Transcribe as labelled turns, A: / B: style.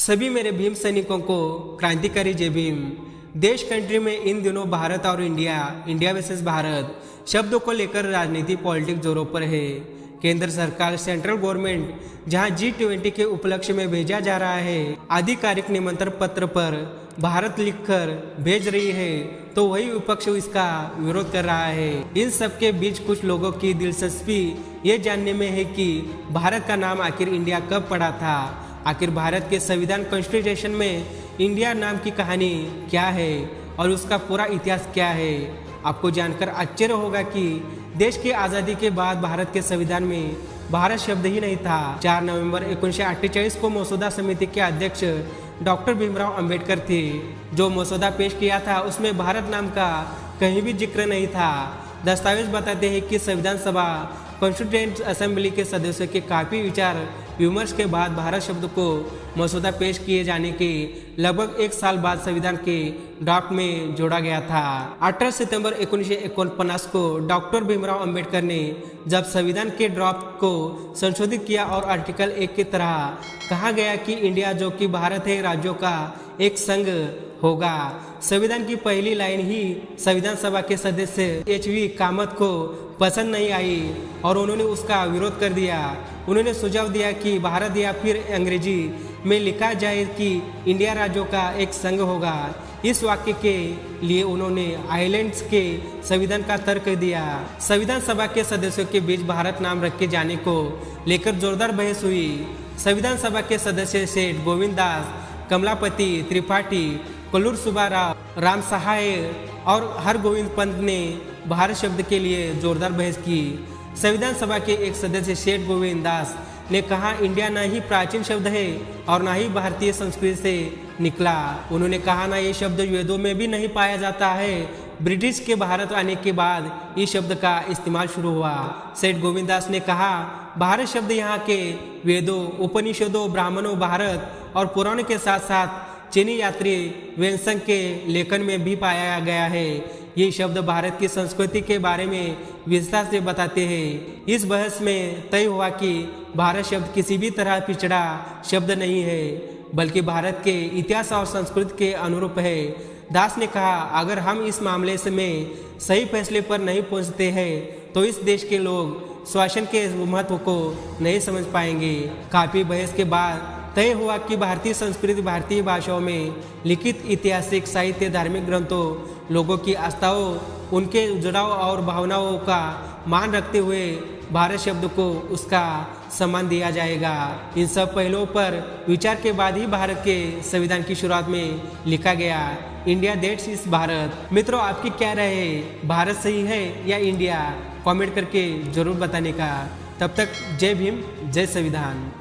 A: सभी मेरे भीम सैनिकों को क्रांतिकारी जय भीम। देश कंट्री में इन दिनों भारत और इंडिया वर्सेस भारत शब्दों को लेकर राजनीति पॉलिटिक्स जोरों पर है। केंद्र सरकार सेंट्रल गवर्नमेंट जहां G20 के उपलक्ष्य में भेजा जा रहा है आधिकारिक निमंत्रण पत्र पर भारत लिखकर भेज रही है, तो वही विपक्ष इसका विरोध कर रहा है। इन सब के बीच कुछ लोगों की दिलचस्पी ये जानने में है कि भारत का नाम आखिर इंडिया कब पड़ा था। आखिर भारत के संविधान कॉन्स्टिट्यूशन में इंडिया नाम की कहानी क्या है और उसका पूरा इतिहास क्या है। आपको जानकर आश्चर्य होगा कि देश की आज़ादी के बाद भारत के संविधान में भारत शब्द ही नहीं था। 4 नवंबर 1948 को मसौदा समिति के अध्यक्ष डॉक्टर भीमराव अंबेडकर थे। जो मसौदा पेश किया था उसमें भारत नाम का कहीं भी जिक्र नहीं था। दस्तावेज बताते हैं कि संविधान सभा कॉन्स्टिट्यूएंट असेंबली के सदस्यों के काफ़ी विचार विमर्श के बाद भारत शब्द को मसौदा पेश किए जाने के लगभग 1 साल बाद संविधान के ड्राफ्ट में जोड़ा गया था। 18 सितंबर 1949 को डॉक्टर भीमराव अंबेडकर ने जब संविधान के ड्राफ्ट को संशोधित किया और आर्टिकल 1 की तरह कहा गया कि इंडिया जो कि भारत है राज्यों का एक संघ होगा। संविधान की पहली लाइन ही संविधान सभा के सदस्य HV कामत को पसंद नहीं आई और उन्होंने उसका विरोध कर दिया। उन्होंने सुझाव दिया कि भारत या फिर अंग्रेजी में लिखा जाए कि इंडिया राज्यों का एक संघ होगा। इस वाक्य के लिए उन्होंने आइलैंड्स के संविधान का तर्क दिया। संविधान सभा के सदस्यों के बीच भारत नाम रखे जाने को लेकर जोरदार बहस हुई। संविधान सभा के सदस्य सेठ गोविंद दास, कमलापति त्रिपाठी, कोल्लूर सुब्बाराव, राम सहाय और हरगोविंद पंत ने भारत शब्द के लिए जोरदार बहस की। संविधान सभा के एक सदस्य सेठ गोविंद दास ने कहा इंडिया न ही प्राचीन शब्द है और न ही भारतीय संस्कृति से निकला। उन्होंने कहा ना ये शब्द वेदों में भी नहीं पाया जाता है। ब्रिटिश के भारत आने के बाद इस शब्द का इस्तेमाल शुरू हुआ। सेठ गोविंद दास ने कहा भारत शब्द यहाँ के वेदों, उपनिषदों, ब्राह्मणों, भारत और पुराण के साथ साथ चीनी यात्री वेन्संग के लेखन में भी पाया गया है। ये शब्द भारत की संस्कृति के बारे में विस्तार से बताते हैं। इस बहस में तय हुआ कि भारत शब्द किसी भी तरह पिछड़ा शब्द नहीं है बल्कि भारत के इतिहास और संस्कृति के अनुरूप है। दास ने कहा अगर हम इस मामले में सही फैसले पर नहीं पहुंचते हैं तो इस देश के लोग शासन के महत्व को नहीं समझ पाएंगे। काफ़ी बहस के बाद तय हुआ कि भारतीय संस्कृति, भारतीय भाषाओं में लिखित ऐतिहासिक साहित्य, धार्मिक ग्रंथों, लोगों की आस्थाओं, उनके जुड़ाव और भावनाओं का मान रखते हुए भारत शब्द को उसका सम्मान दिया जाएगा। इन सब पहलुओं पर विचार के बाद ही भारत के संविधान की शुरुआत में लिखा गया इंडिया दैट्स इज भारत। मित्रों, आपकी क्या राय है? भारत सही है या इंडिया? कमेंट करके जरूर बताने का। तब तक जय भीम, जय संविधान।